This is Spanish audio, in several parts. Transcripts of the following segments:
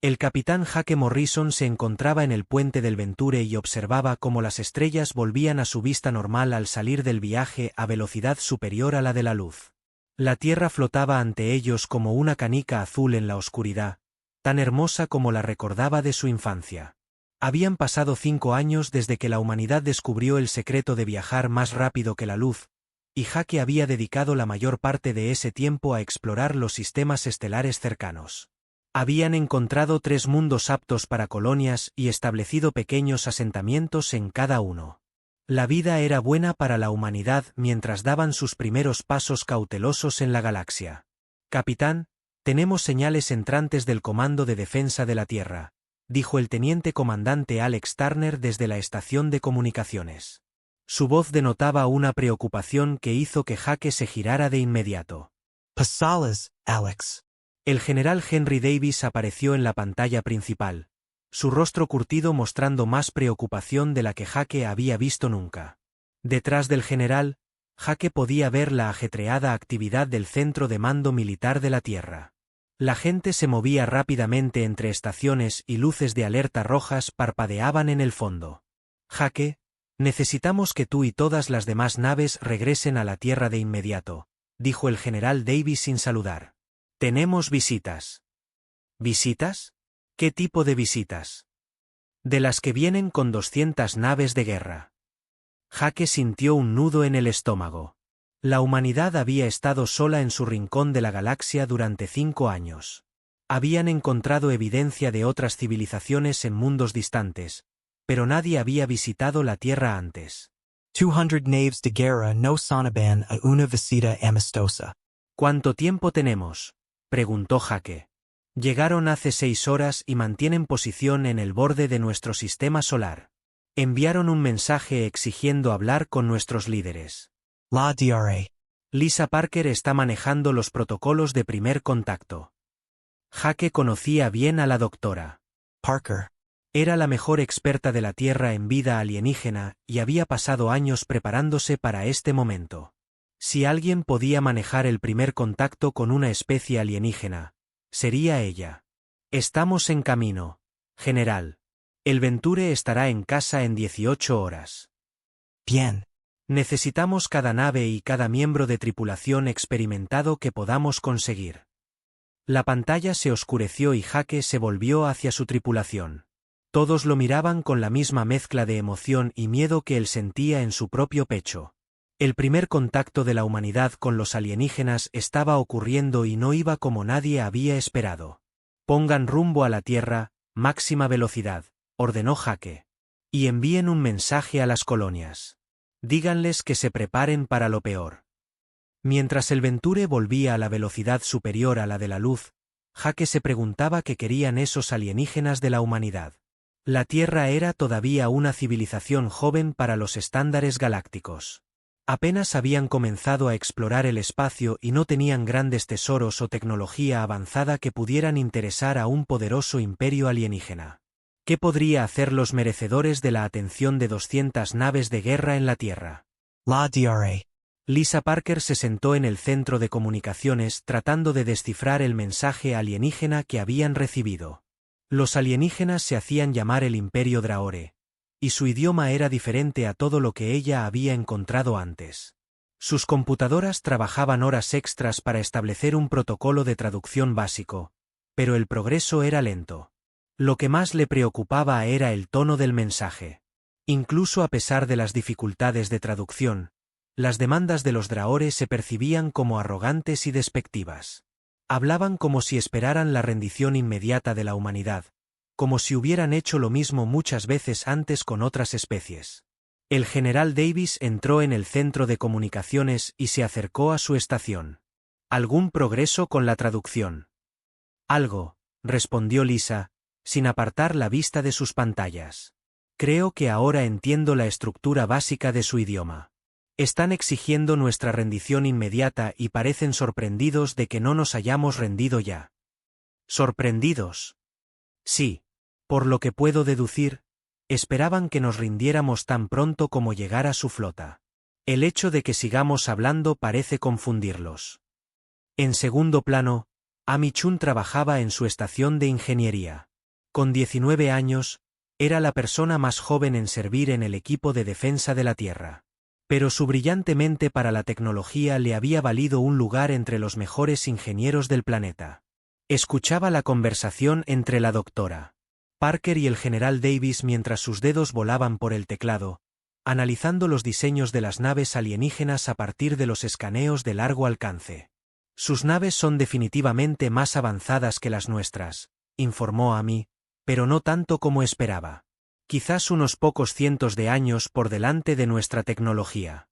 El capitán Jake Morrison se encontraba en el puente del Venture y observaba cómo las estrellas volvían a su vista normal al salir del viaje a velocidad superior a la de la luz. La Tierra flotaba ante ellos como una canica azul en la oscuridad, tan hermosa como la recordaba de su infancia. Habían pasado 5 años desde que la humanidad descubrió el secreto de viajar más rápido que la luz, y Jake había dedicado la mayor parte de ese tiempo a explorar los sistemas estelares cercanos. Habían encontrado 3 mundos aptos para colonias y establecido pequeños asentamientos en cada uno. La vida era buena para la humanidad mientras daban sus primeros pasos cautelosos en la galaxia. Capitán, tenemos señales entrantes del Comando de Defensa de la Tierra, dijo el teniente comandante Alex Turner desde la estación de comunicaciones. Su voz denotaba una preocupación que hizo que Jake se girara de inmediato. Pasalas, Alex. El general Henry Davis apareció en la pantalla principal, su rostro curtido mostrando más preocupación de la que Jake había visto nunca. Detrás del general, Jake podía ver la ajetreada actividad del Centro de Mando Militar de la Tierra. La gente se movía rápidamente entre estaciones y luces de alerta rojas parpadeaban en el fondo. Jake, necesitamos que tú y todas las demás naves regresen a la Tierra de inmediato, dijo el general Davis sin saludar. Tenemos visitas. ¿Visitas? ¿Qué tipo de visitas? De las que vienen con 200 naves de guerra. Jake sintió un nudo en el estómago. La humanidad había estado sola en su rincón de la galaxia durante 5 años. Habían encontrado evidencia de otras civilizaciones en mundos distantes, pero nadie había visitado la Tierra antes. 200 naves de guerra no sonaban a una visita amistosa. ¿Cuánto tiempo tenemos?, preguntó Jake. Llegaron hace 6 horas y mantienen posición en el borde de nuestro sistema solar. Enviaron un mensaje exigiendo hablar con nuestros líderes. La DRA. Lisa Parker está manejando los protocolos de primer contacto. Jake conocía bien a la doctora Parker. Era la mejor experta de la Tierra en vida alienígena y había pasado años preparándose para este momento. Si alguien podía manejar el primer contacto con una especie alienígena, sería ella. Estamos en camino, general. El Venture estará en casa en 18 horas. Bien. Necesitamos cada nave y cada miembro de tripulación experimentado que podamos conseguir. La pantalla se oscureció y Jake se volvió hacia su tripulación. Todos lo miraban con la misma mezcla de emoción y miedo que él sentía en su propio pecho. El primer contacto de la humanidad con los alienígenas estaba ocurriendo y no iba como nadie había esperado. Pongan rumbo a la Tierra, máxima velocidad, ordenó Jake. Y envíen un mensaje a las colonias. Díganles que se preparen para lo peor. Mientras el Venture volvía a la velocidad superior a la de la luz, Jake se preguntaba qué querían esos alienígenas de la humanidad. La Tierra era todavía una civilización joven para los estándares galácticos. Apenas habían comenzado a explorar el espacio y no tenían grandes tesoros o tecnología avanzada que pudieran interesar a un poderoso imperio alienígena. ¿Qué podría hacer los merecedores de la atención de 200 naves de guerra en la Tierra? La DRA. Lisa Parker se sentó en el centro de comunicaciones tratando de descifrar el mensaje alienígena que habían recibido. Los alienígenas se hacían llamar el Imperio Draore, y su idioma era diferente a todo lo que ella había encontrado antes. Sus computadoras trabajaban horas extras para establecer un protocolo de traducción básico, pero el progreso era lento. Lo que más le preocupaba era el tono del mensaje. Incluso a pesar de las dificultades de traducción, las demandas de los Draore se percibían como arrogantes y despectivas. Hablaban como si esperaran la rendición inmediata de la humanidad, como si hubieran hecho lo mismo muchas veces antes con otras especies. El general Davis entró en el centro de comunicaciones y se acercó a su estación. ¿Algún progreso con la traducción? Algo, respondió Lisa, sin apartar la vista de sus pantallas. Creo que ahora entiendo la estructura básica de su idioma. Están exigiendo nuestra rendición inmediata y parecen sorprendidos de que no nos hayamos rendido ya. ¿Sorprendidos? Sí. Por lo que puedo deducir, esperaban que nos rindiéramos tan pronto como llegara su flota. El hecho de que sigamos hablando parece confundirlos. En segundo plano, Amy Chun trabajaba en su estación de ingeniería. Con 19 años, era la persona más joven en servir en el equipo de defensa de la Tierra. Pero su brillante mente para la tecnología le había valido un lugar entre los mejores ingenieros del planeta. Escuchaba la conversación entre la doctora Parker y el general Davis mientras sus dedos volaban por el teclado, analizando los diseños de las naves alienígenas a partir de los escaneos de largo alcance. Sus naves son definitivamente más avanzadas que las nuestras, informó a mí, pero no tanto como esperaba. Quizás unos pocos cientos de años por delante de nuestra tecnología.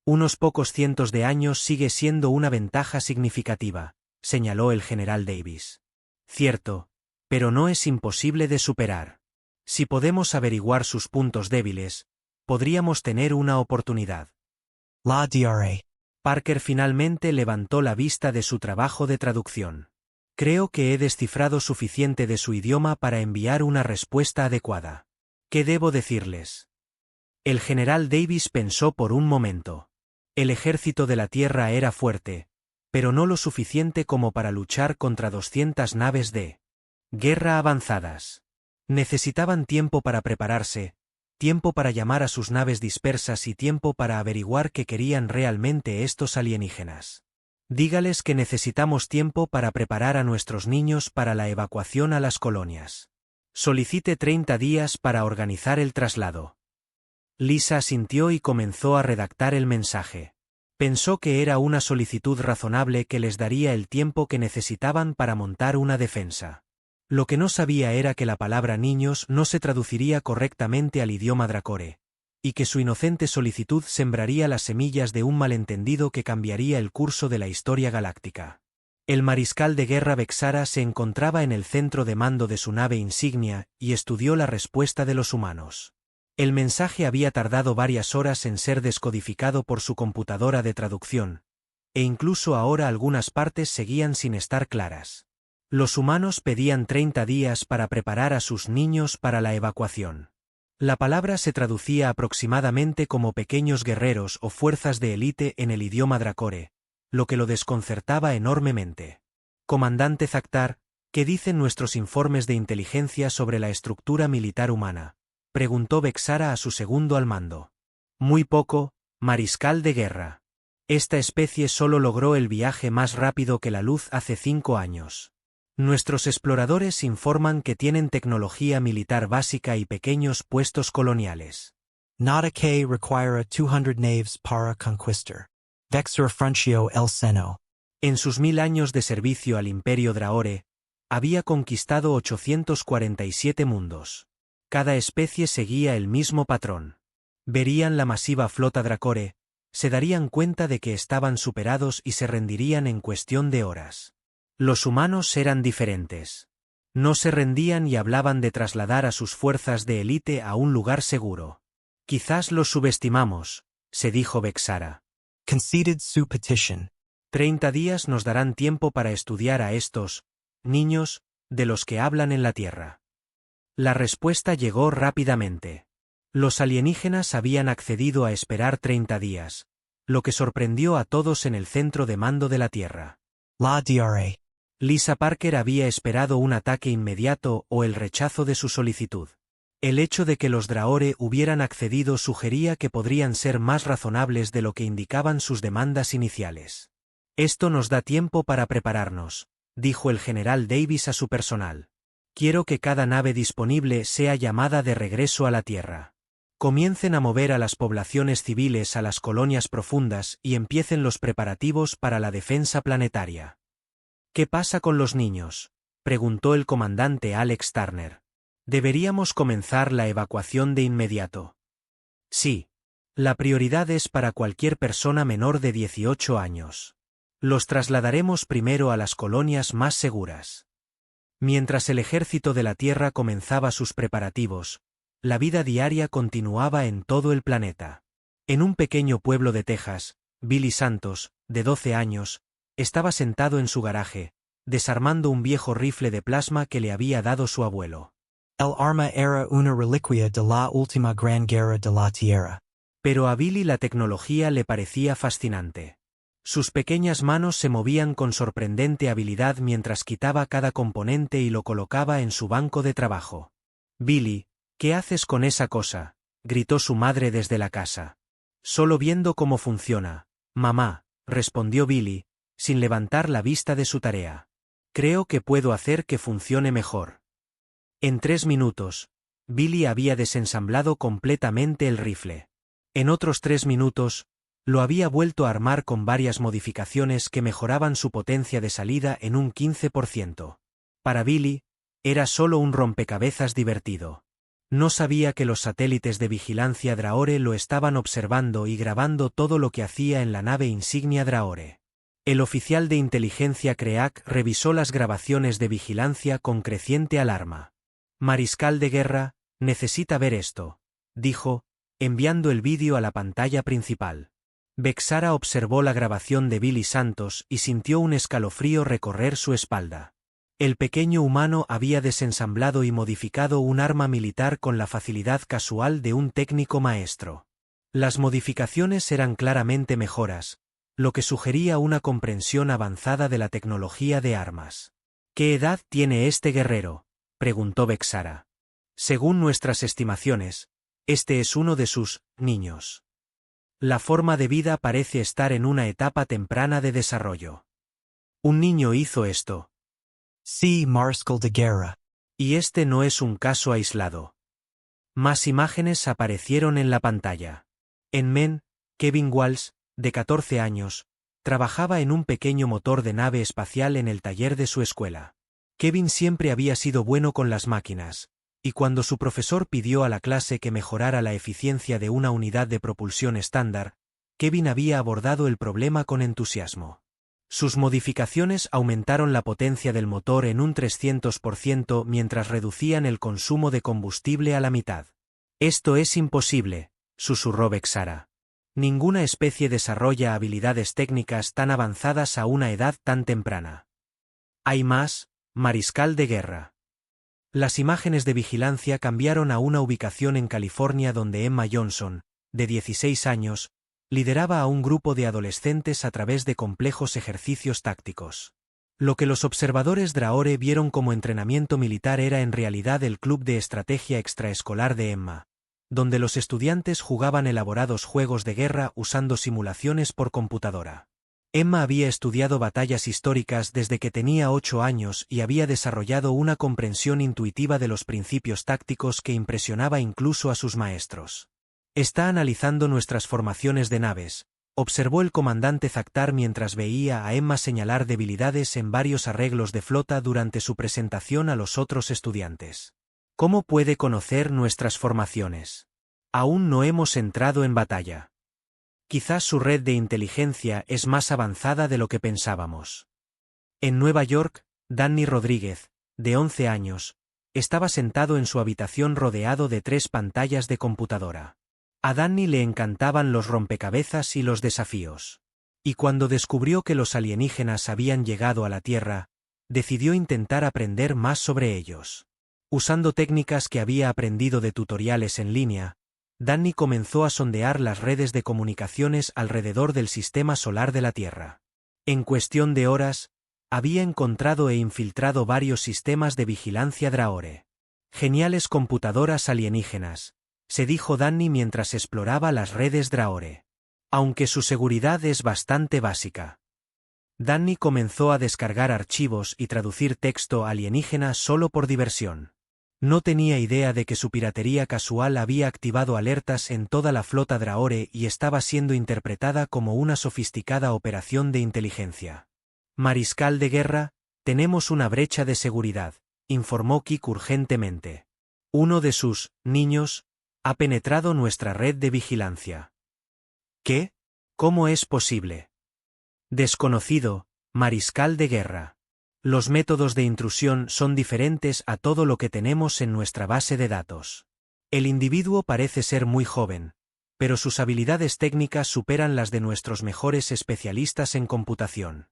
Unos pocos cientos de años sigue siendo una ventaja significativa, señaló el general Davis. Cierto, pero no es imposible de superar. Si podemos averiguar sus puntos débiles, podríamos tener una oportunidad. La DRA. Parker finalmente levantó la vista de su trabajo de traducción. Creo que he descifrado suficiente de su idioma para enviar una respuesta adecuada. ¿Qué debo decirles? El general Davis pensó por un momento. El ejército de la Tierra era fuerte, pero no lo suficiente como para luchar contra 200 naves de guerra avanzadas. Necesitaban tiempo para prepararse, tiempo para llamar a sus naves dispersas y tiempo para averiguar qué querían realmente estos alienígenas. Dígales que necesitamos tiempo para preparar a nuestros niños para la evacuación a las colonias. Solicite 30 días para organizar el traslado. Lisa asintió y comenzó a redactar el mensaje. Pensó que era una solicitud razonable que les daría el tiempo que necesitaban para montar una defensa. Lo que no sabía era que la palabra niños no se traduciría correctamente al idioma dracore, y que su inocente solicitud sembraría las semillas de un malentendido que cambiaría el curso de la historia galáctica. El mariscal de guerra Vexara se encontraba en el centro de mando de su nave insignia y estudió la respuesta de los humanos. El mensaje había tardado varias horas en ser descodificado por su computadora de traducción, e incluso ahora algunas partes seguían sin estar claras. Los humanos pedían 30 días para preparar a sus niños para la evacuación. La palabra se traducía aproximadamente como pequeños guerreros o fuerzas de élite en el idioma dracore, lo que lo desconcertaba enormemente. Comandante Zactar, ¿qué dicen nuestros informes de inteligencia sobre la estructura militar humana?, preguntó Vexara a su segundo al mando. Muy poco, mariscal de guerra. Esta especie solo logró el viaje más rápido que la luz hace 5 años. Nuestros exploradores informan que tienen tecnología militar básica y pequeños puestos coloniales. Nada que require 200 naves para conquistar. Vexar Froncio el Seno. En sus 1000 años de servicio al Imperio Draore, había conquistado 847 mundos. Cada especie seguía el mismo patrón. Verían la masiva flota dracore, se darían cuenta de que estaban superados y se rendirían en cuestión de horas. Los humanos eran diferentes. No se rendían y hablaban de trasladar a sus fuerzas de élite a un lugar seguro. Quizás los subestimamos, se dijo Vexara. Conceded su petition. 30 días nos darán tiempo para estudiar a estos niños de los que hablan en la Tierra. La respuesta llegó rápidamente. Los alienígenas habían accedido a esperar 30 días, lo que sorprendió a todos en el centro de mando de la Tierra. La DRA. Lisa Parker había esperado un ataque inmediato o el rechazo de su solicitud. El hecho de que los Draore hubieran accedido sugería que podrían ser más razonables de lo que indicaban sus demandas iniciales. Esto nos da tiempo para prepararnos, dijo el general Davis a su personal. Quiero que cada nave disponible sea llamada de regreso a la Tierra. Comiencen a mover a las poblaciones civiles a las colonias profundas y empiecen los preparativos para la defensa planetaria. ¿Qué pasa con los niños?, preguntó el comandante Alex Turner. ¿Deberíamos comenzar la evacuación de inmediato? Sí. La prioridad es para cualquier persona menor de 18 años. Los trasladaremos primero a las colonias más seguras. Mientras el ejército de la Tierra comenzaba sus preparativos, la vida diaria continuaba en todo el planeta. En un pequeño pueblo de Texas, Billy Santos, de 12 años, estaba sentado en su garaje, desarmando un viejo rifle de plasma que le había dado su abuelo. El arma era una reliquia de la última gran guerra de la Tierra. Pero a Billy la tecnología le parecía fascinante. Sus pequeñas manos se movían con sorprendente habilidad mientras quitaba cada componente y lo colocaba en su banco de trabajo. «Billy, ¿qué haces con esa cosa?», gritó su madre desde la casa. «Solo viendo cómo funciona, mamá», respondió Billy, sin levantar la vista de su tarea. «Creo que puedo hacer que funcione mejor». En 3 minutos, Billy había desensamblado completamente el rifle. En otros 3 minutos, lo había vuelto a armar con varias modificaciones que mejoraban su potencia de salida en un 15%. Para Billy, era solo un rompecabezas divertido. No sabía que los satélites de vigilancia Drahore lo estaban observando y grabando todo lo que hacía en la nave insignia Drahore. El oficial de inteligencia Kreak revisó las grabaciones de vigilancia con creciente alarma. «Mariscal de guerra, necesita ver esto», dijo, enviando el vídeo a la pantalla principal. Vexara observó la grabación de Billy Santos y sintió un escalofrío recorrer su espalda. El pequeño humano había desensamblado y modificado un arma militar con la facilidad casual de un técnico maestro. Las modificaciones eran claramente mejoras, lo que sugería una comprensión avanzada de la tecnología de armas. «¿Qué edad tiene este guerrero?», preguntó Vexara. «Según nuestras estimaciones, este es uno de sus niños. La forma de vida parece estar en una etapa temprana de desarrollo». «Un niño hizo esto». Sí, Mariscal de guerra. «Y este no es un caso aislado». Más imágenes aparecieron en la pantalla. En Men, Kevin Walsh, de 14 años, trabajaba en un pequeño motor de nave espacial en el taller de su escuela. Kevin siempre había sido bueno con las máquinas, y cuando su profesor pidió a la clase que mejorara la eficiencia de una unidad de propulsión estándar, Kevin había abordado el problema con entusiasmo. Sus modificaciones aumentaron la potencia del motor en un 300% mientras reducían el consumo de combustible a la mitad. «Esto es imposible», susurró Vexara. «Ninguna especie desarrolla habilidades técnicas tan avanzadas a una edad tan temprana». «Hay más, mariscal de guerra». Las imágenes de vigilancia cambiaron a una ubicación en California donde Emma Johnson, de 16 años, lideraba a un grupo de adolescentes a través de complejos ejercicios tácticos. Lo que los observadores Drahore vieron como entrenamiento militar era en realidad el club de estrategia extraescolar de Emma, donde los estudiantes jugaban elaborados juegos de guerra usando simulaciones por computadora. Emma había estudiado batallas históricas desde que tenía 8 años y había desarrollado una comprensión intuitiva de los principios tácticos que impresionaba incluso a sus maestros. «Está analizando nuestras formaciones de naves», observó el comandante Zactar mientras veía a Emma señalar debilidades en varios arreglos de flota durante su presentación a los otros estudiantes. «¿Cómo puede conocer nuestras formaciones? Aún no hemos entrado en batalla. Quizás su red de inteligencia es más avanzada de lo que pensábamos». En Nueva York, Danny Rodríguez, de 11 años, estaba sentado en su habitación rodeado de 3 pantallas de computadora. A Danny le encantaban los rompecabezas y los desafíos. Y cuando descubrió que los alienígenas habían llegado a la Tierra, decidió intentar aprender más sobre ellos. Usando técnicas que había aprendido de tutoriales en línea, Danny comenzó a sondear las redes de comunicaciones alrededor del sistema solar de la Tierra. En cuestión de horas, había encontrado e infiltrado varios sistemas de vigilancia Drahore. «Geniales computadoras alienígenas», se dijo Danny mientras exploraba las redes Drahore. «Aunque su seguridad es bastante básica». Danny comenzó a descargar archivos y traducir texto alienígena solo por diversión. No tenía idea de que su piratería casual había activado alertas en toda la flota Drahore y estaba siendo interpretada como una sofisticada operación de inteligencia. «Mariscal de guerra, tenemos una brecha de seguridad», informó Kik urgentemente. «Uno de sus niños ha penetrado nuestra red de vigilancia». «¿Qué? ¿Cómo es posible?» «Desconocido, mariscal de guerra. Los métodos de intrusión son diferentes a todo lo que tenemos en nuestra base de datos. El individuo parece ser muy joven, pero sus habilidades técnicas superan las de nuestros mejores especialistas en computación».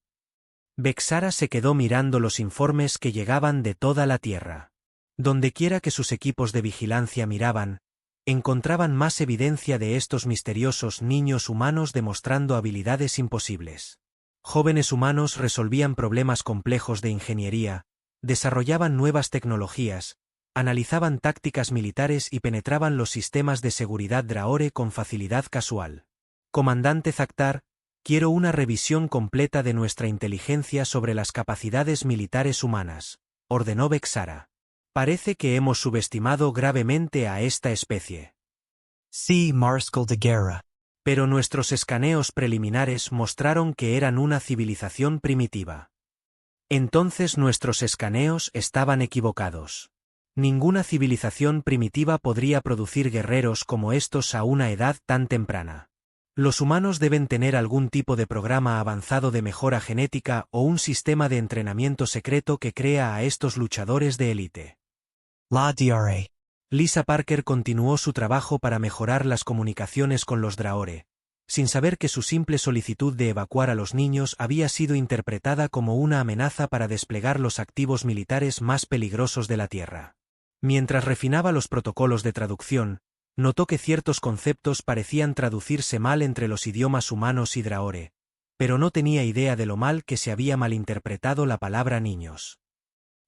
Vexara se quedó mirando los informes que llegaban de toda la Tierra. Dondequiera que sus equipos de vigilancia miraban, encontraban más evidencia de estos misteriosos niños humanos demostrando habilidades imposibles. Jóvenes humanos resolvían problemas complejos de ingeniería, desarrollaban nuevas tecnologías, analizaban tácticas militares y penetraban los sistemas de seguridad Drahore con facilidad casual. Comandante Zactar, quiero una revisión completa de nuestra inteligencia sobre las capacidades militares humanas, ordenó Vexara. Parece que hemos subestimado gravemente a esta especie. Sí, Mariscal de Guerra. Pero nuestros escaneos preliminares mostraron que eran una civilización primitiva. Entonces nuestros escaneos estaban equivocados. Ninguna civilización primitiva podría producir guerreros como estos a una edad tan temprana. Los humanos deben tener algún tipo de programa avanzado de mejora genética o un sistema de entrenamiento secreto que crea a estos luchadores de élite. La DRA. Lisa Parker continuó su trabajo para mejorar las comunicaciones con los Drahore, sin saber que su simple solicitud de evacuar a los niños había sido interpretada como una amenaza para desplegar los activos militares más peligrosos de la Tierra. Mientras refinaba los protocolos de traducción, notó que ciertos conceptos parecían traducirse mal entre los idiomas humanos y Drahore, pero no tenía idea de lo mal que se había malinterpretado la palabra niños.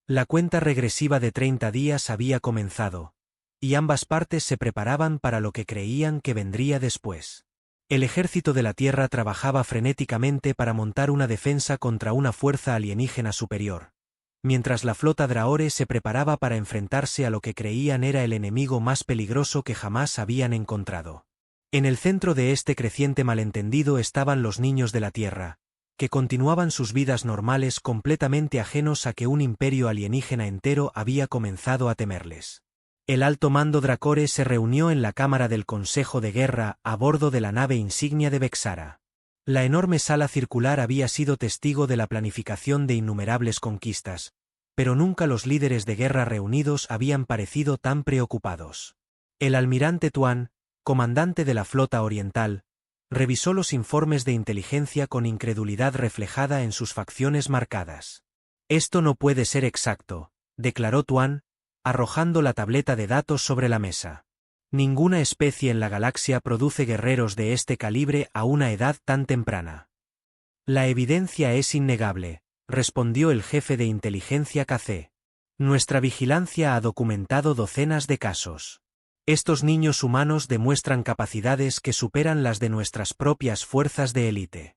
La cuenta regresiva de 30 días había comenzado, y ambas partes se preparaban para lo que creían que vendría después. El ejército de la Tierra trabajaba frenéticamente para montar una defensa contra una fuerza alienígena superior, mientras la flota Drahore se preparaba para enfrentarse a lo que creían era el enemigo más peligroso que jamás habían encontrado. En el centro de este creciente malentendido estaban los niños de la Tierra, que continuaban sus vidas normales completamente ajenos a que un imperio alienígena entero había comenzado a temerles. El alto mando Drahore se reunió en la cámara del Consejo de Guerra a bordo de la nave insignia de Vexara. La enorme sala circular había sido testigo de la planificación de innumerables conquistas, pero nunca los líderes de guerra reunidos habían parecido tan preocupados. El almirante Tuan, comandante de la flota oriental, revisó los informes de inteligencia con incredulidad reflejada en sus facciones marcadas. Esto no puede ser exacto, declaró Tuan, arrojando la tableta de datos sobre la mesa. Ninguna especie en la galaxia produce guerreros de este calibre a una edad tan temprana. La evidencia es innegable, respondió el jefe de inteligencia KC. Nuestra vigilancia ha documentado docenas de casos. Estos niños humanos demuestran capacidades que superan las de nuestras propias fuerzas de élite.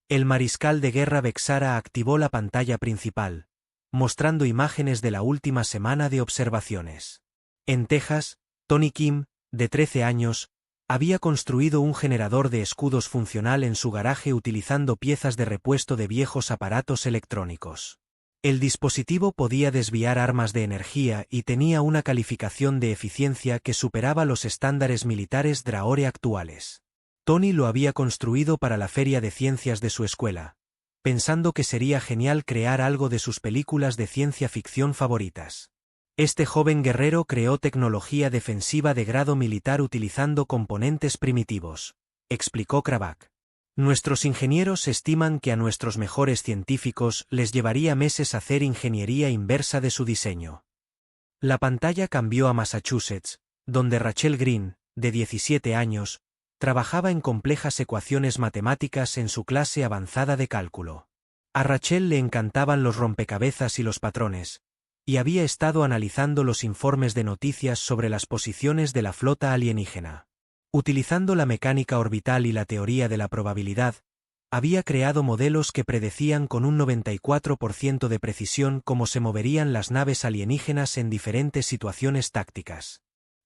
El mariscal de guerra Vexara activó la pantalla principal, mostrando imágenes de la última semana de observaciones. En Texas, Tony Kim, de 13 años, había construido un generador de escudos funcional en su garaje utilizando piezas de repuesto de viejos aparatos electrónicos. El dispositivo podía desviar armas de energía y tenía una calificación de eficiencia que superaba los estándares militares Drahore actuales. Tony lo había construido para la feria de ciencias de su escuela, pensando que sería genial crear algo de sus películas de ciencia ficción favoritas. Este joven guerrero creó tecnología defensiva de grado militar utilizando componentes primitivos, explicó Kravak. Nuestros ingenieros estiman que a nuestros mejores científicos les llevaría meses hacer ingeniería inversa de su diseño. La pantalla cambió a Massachusetts, donde Rachel Green, de 17 años, trabajaba en complejas ecuaciones matemáticas en su clase avanzada de cálculo. A Rachel le encantaban los rompecabezas y los patrones, y había estado analizando los informes de noticias sobre las posiciones de la flota alienígena. Utilizando la mecánica orbital y la teoría de la probabilidad, había creado modelos que predecían con un 94% de precisión cómo se moverían las naves alienígenas en diferentes situaciones tácticas.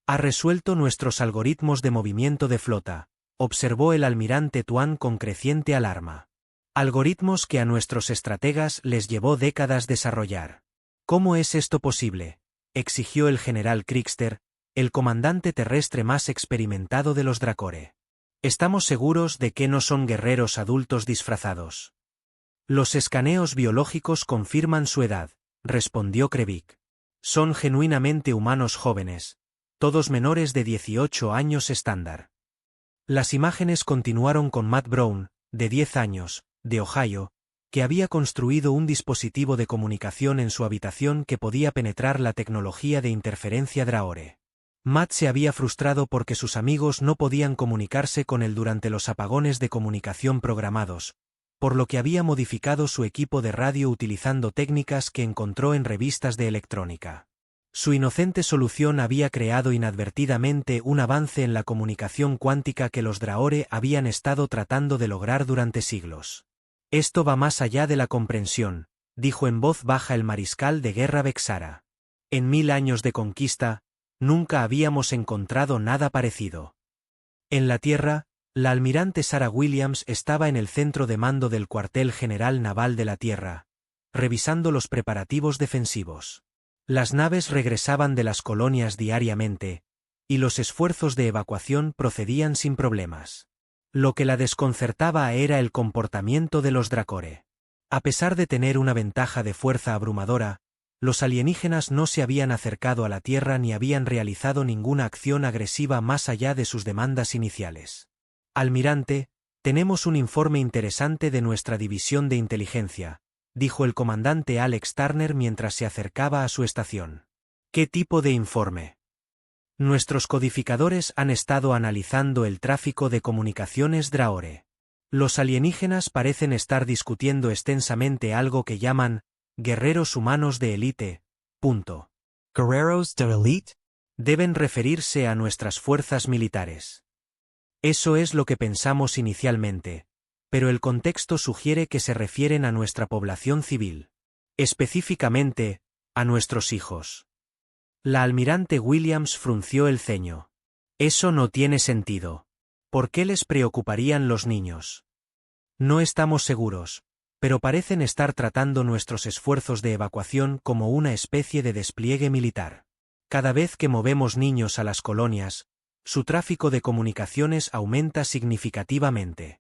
Ha resuelto nuestros algoritmos de movimiento de flota, observó el almirante Tuan con creciente alarma. Algoritmos que a nuestros estrategas les llevó décadas desarrollar. ¿Cómo es esto posible?, exigió el general Krigster, el comandante terrestre más experimentado de los Drahore. Estamos seguros de que no son guerreros adultos disfrazados. Los escaneos biológicos confirman su edad, respondió Krevik. Son genuinamente humanos jóvenes, todos menores de 18 años estándar. Las imágenes continuaron con Matt Brown, de 10 años, de Ohio, que había construido un dispositivo de comunicación en su habitación que podía penetrar la tecnología de interferencia Drahore. Matt se había frustrado porque sus amigos no podían comunicarse con él durante los apagones de comunicación programados, por lo que había modificado su equipo de radio utilizando técnicas que encontró en revistas de electrónica. Su inocente solución había creado inadvertidamente un avance en la comunicación cuántica que los Drahore habían estado tratando de lograr durante siglos. Esto va más allá de la comprensión, dijo en voz baja el mariscal de guerra Vexara. En 1000 años de conquista, nunca habíamos encontrado nada parecido. En la Tierra, la almirante Sarah Williams estaba en el centro de mando del cuartel general naval de la Tierra, revisando los preparativos defensivos. Las naves regresaban de las colonias diariamente, y los esfuerzos de evacuación procedían sin problemas. Lo que la desconcertaba era el comportamiento de los Drahore. A pesar de tener una ventaja de fuerza abrumadora, los alienígenas no se habían acercado a la Tierra ni habían realizado ninguna acción agresiva más allá de sus demandas iniciales. Almirante, tenemos un informe interesante de nuestra división de inteligencia, dijo el comandante Alex Turner mientras se acercaba a su estación. ¿Qué tipo de informe? Nuestros codificadores han estado analizando el tráfico de comunicaciones Drahore. Los alienígenas parecen estar discutiendo extensamente algo que llaman guerreros humanos de élite. Guerreros de élite? Deben referirse a nuestras fuerzas militares. Eso es lo que pensamos inicialmente, pero el contexto sugiere que se refieren a nuestra población civil. Específicamente, a nuestros hijos. La almirante Williams frunció el ceño. Eso no tiene sentido. ¿Por qué les preocuparían los niños? No estamos seguros, pero parecen estar tratando nuestros esfuerzos de evacuación como una especie de despliegue militar. Cada vez que movemos niños a las colonias, su tráfico de comunicaciones aumenta significativamente.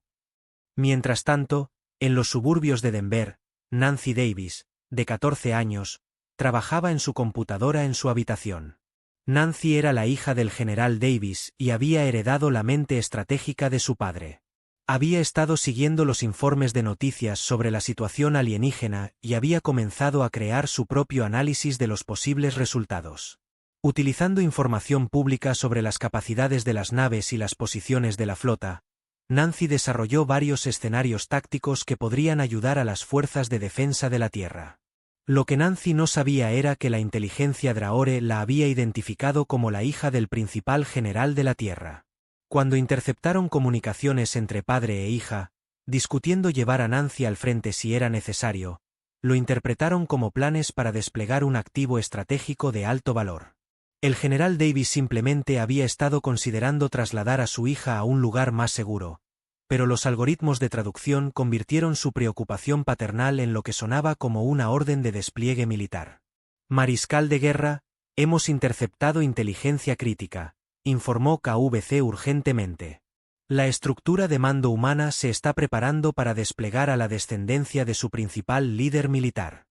Mientras tanto, en los suburbios de Denver, Nancy Davis, de 14 años, trabajaba en su computadora en su habitación. Nancy era la hija del general Davis y había heredado la mente estratégica de su padre. Había estado siguiendo los informes de noticias sobre la situación alienígena y había comenzado a crear su propio análisis de los posibles resultados. Utilizando información pública sobre las capacidades de las naves y las posiciones de la flota, Nancy desarrolló varios escenarios tácticos que podrían ayudar a las fuerzas de defensa de la Tierra. Lo que Nancy no sabía era que la inteligencia Drahore la había identificado como la hija del principal general de la Tierra. Cuando interceptaron comunicaciones entre padre e hija, discutiendo llevar a Nancy al frente si era necesario, lo interpretaron como planes para desplegar un activo estratégico de alto valor. El general Davis simplemente había estado considerando trasladar a su hija a un lugar más seguro, pero los algoritmos de traducción convirtieron su preocupación paternal en lo que sonaba como una orden de despliegue militar. Mariscal de guerra, hemos interceptado inteligencia crítica, informó KVC urgentemente. La estructura de mando humana se está preparando para desplegar a la descendencia de su principal líder militar.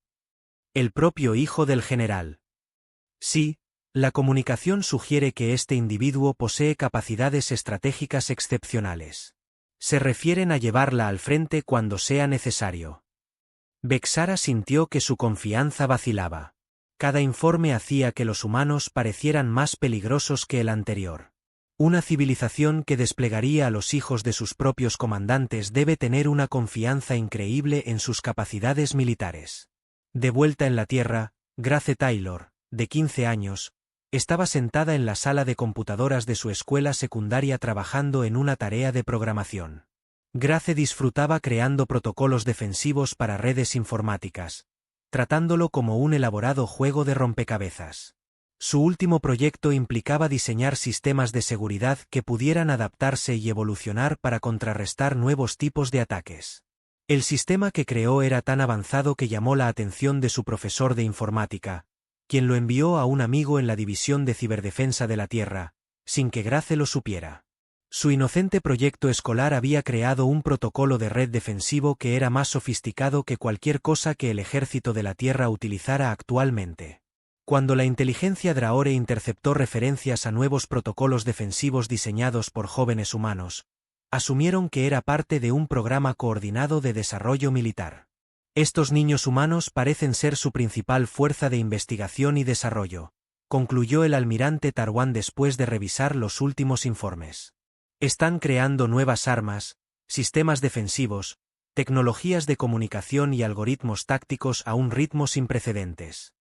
El propio hijo del general. Sí, la comunicación sugiere que este individuo posee capacidades estratégicas excepcionales. Se refieren a llevarla al frente cuando sea necesario. Vexara sintió que su confianza vacilaba. Cada informe hacía que los humanos parecieran más peligrosos que el anterior. Una civilización que desplegaría a los hijos de sus propios comandantes debe tener una confianza increíble en sus capacidades militares. De vuelta en la Tierra, Grace Taylor, de 15 años, estaba sentada en la sala de computadoras de su escuela secundaria trabajando en una tarea de programación. Grace disfrutaba creando protocolos defensivos para redes informáticas, tratándolo como un elaborado juego de rompecabezas. Su último proyecto implicaba diseñar sistemas de seguridad que pudieran adaptarse y evolucionar para contrarrestar nuevos tipos de ataques. El sistema que creó era tan avanzado que llamó la atención de su profesor de informática, quien lo envió a un amigo en la División de Ciberdefensa de la Tierra, sin que Grace lo supiera. Su inocente proyecto escolar había creado un protocolo de red defensivo que era más sofisticado que cualquier cosa que el ejército de la Tierra utilizara actualmente. Cuando la inteligencia Drahore interceptó referencias a nuevos protocolos defensivos diseñados por jóvenes humanos, asumieron que era parte de un programa coordinado de desarrollo militar. Estos niños humanos parecen ser su principal fuerza de investigación y desarrollo, concluyó el almirante Tarwan después de revisar los últimos informes. Están creando nuevas armas, sistemas defensivos, tecnologías de comunicación y algoritmos tácticos a un ritmo sin precedentes.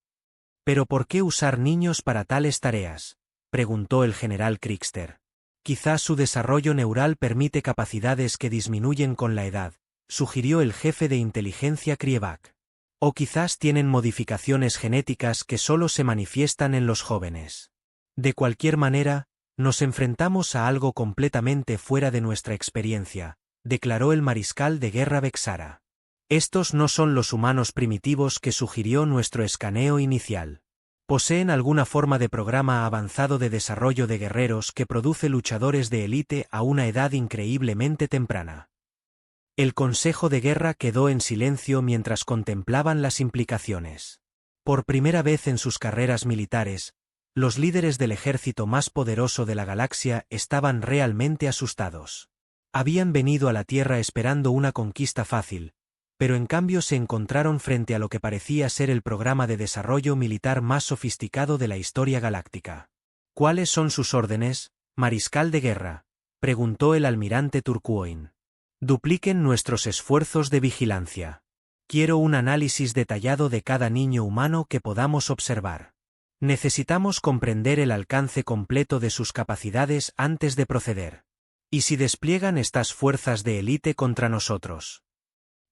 ¿Pero por qué usar niños para tales tareas?, preguntó el general Krigster. Quizás su desarrollo neural permite capacidades que disminuyen con la edad, sugirió el jefe de inteligencia Kriebak. O quizás tienen modificaciones genéticas que solo se manifiestan en los jóvenes. De cualquier manera, nos enfrentamos a algo completamente fuera de nuestra experiencia, declaró el mariscal de guerra Bexara. Estos no son los humanos primitivos que sugirió nuestro escaneo inicial. Poseen alguna forma de programa avanzado de desarrollo de guerreros que produce luchadores de élite a una edad increíblemente temprana. El Consejo de Guerra quedó en silencio mientras contemplaban las implicaciones. Por primera vez en sus carreras militares, los líderes del ejército más poderoso de la galaxia estaban realmente asustados. Habían venido a la Tierra esperando una conquista fácil, pero en cambio se encontraron frente a lo que parecía ser el programa de desarrollo militar más sofisticado de la historia galáctica. ¿Cuáles son sus órdenes, mariscal de guerra?, preguntó el almirante Turquoin. Dupliquen nuestros esfuerzos de vigilancia. Quiero un análisis detallado de cada niño humano que podamos observar. Necesitamos comprender el alcance completo de sus capacidades antes de proceder. ¿Y si despliegan estas fuerzas de élite contra nosotros?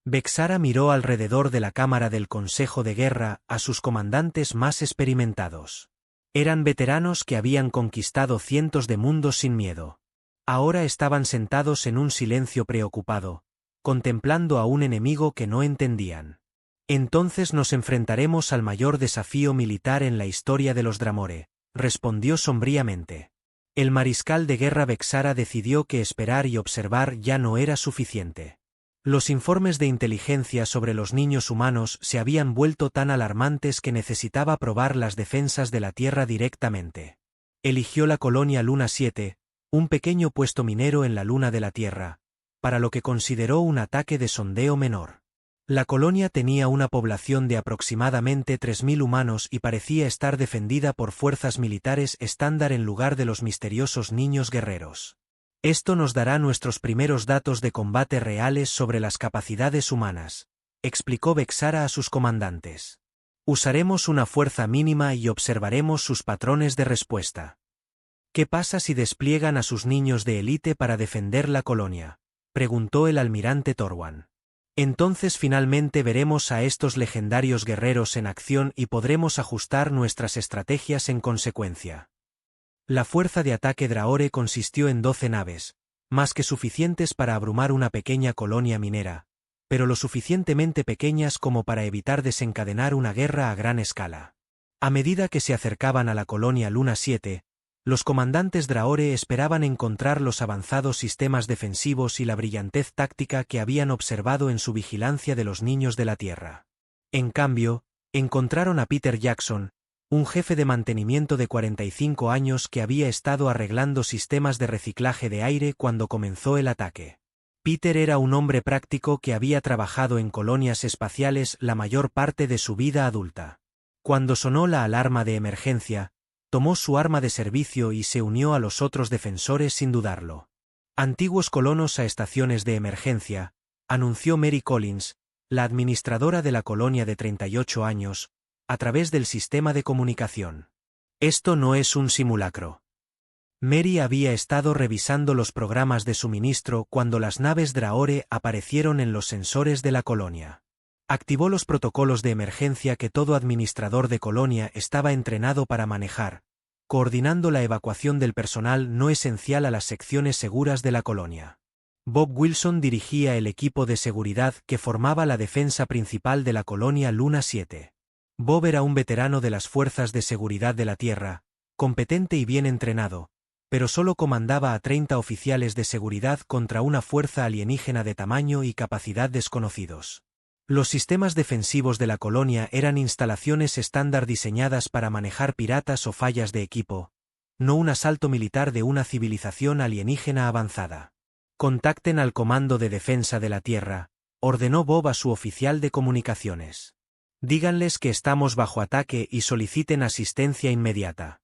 Bexara miró alrededor de la cámara del Consejo de Guerra a sus comandantes más experimentados. Eran veteranos que habían conquistado cientos de mundos sin miedo. Ahora estaban sentados en un silencio preocupado, contemplando a un enemigo que no entendían. Entonces nos enfrentaremos al mayor desafío militar en la historia de los Dramore, respondió sombríamente. El mariscal de guerra Bexara decidió que esperar y observar ya no era suficiente. Los informes de inteligencia sobre los niños humanos se habían vuelto tan alarmantes que necesitaba probar las defensas de la Tierra directamente. Eligió la colonia Luna 7, un pequeño puesto minero en la luna de la Tierra, para lo que consideró un ataque de sondeo menor. La colonia tenía una población de aproximadamente 3.000 humanos y parecía estar defendida por fuerzas militares estándar en lugar de los misteriosos niños guerreros. Esto nos dará nuestros primeros datos de combate reales sobre las capacidades humanas, explicó Bexara a sus comandantes. Usaremos una fuerza mínima y observaremos sus patrones de respuesta. ¿Qué pasa si despliegan a sus niños de élite para defender la colonia?, preguntó el almirante Torwan. Entonces finalmente veremos a estos legendarios guerreros en acción y podremos ajustar nuestras estrategias en consecuencia. La fuerza de ataque Draore consistió en 12 naves, más que suficientes para abrumar una pequeña colonia minera, pero lo suficientemente pequeñas como para evitar desencadenar una guerra a gran escala. A medida que se acercaban a la colonia Luna 7, los comandantes Draore esperaban encontrar los avanzados sistemas defensivos y la brillantez táctica que habían observado en su vigilancia de los niños de la Tierra. En cambio, encontraron a Peter Jackson, un jefe de mantenimiento de 45 años que había estado arreglando sistemas de reciclaje de aire cuando comenzó el ataque. Peter era un hombre práctico que había trabajado en colonias espaciales la mayor parte de su vida adulta. Cuando sonó la alarma de emergencia, tomó su arma de servicio y se unió a los otros defensores sin dudarlo. Antiguos colonos a estaciones de emergencia, anunció Mary Collins, la administradora de la colonia de 38 años, a través del sistema de comunicación. Esto no es un simulacro. Mary había estado revisando los programas de suministro cuando las naves Draore aparecieron en los sensores de la colonia. Activó los protocolos de emergencia que todo administrador de colonia estaba entrenado para manejar, coordinando la evacuación del personal no esencial a las secciones seguras de la colonia. Bob Wilson dirigía el equipo de seguridad que formaba la defensa principal de la colonia Luna 7. Bob era un veterano de las fuerzas de seguridad de la Tierra, competente y bien entrenado, pero solo comandaba a 30 oficiales de seguridad contra una fuerza alienígena de tamaño y capacidad desconocidos. Los sistemas defensivos de la colonia eran instalaciones estándar diseñadas para manejar piratas o fallas de equipo, no un asalto militar de una civilización alienígena avanzada. Contacten al Comando de Defensa de la Tierra, ordenó Bob a su oficial de comunicaciones. Díganles que estamos bajo ataque y soliciten asistencia inmediata.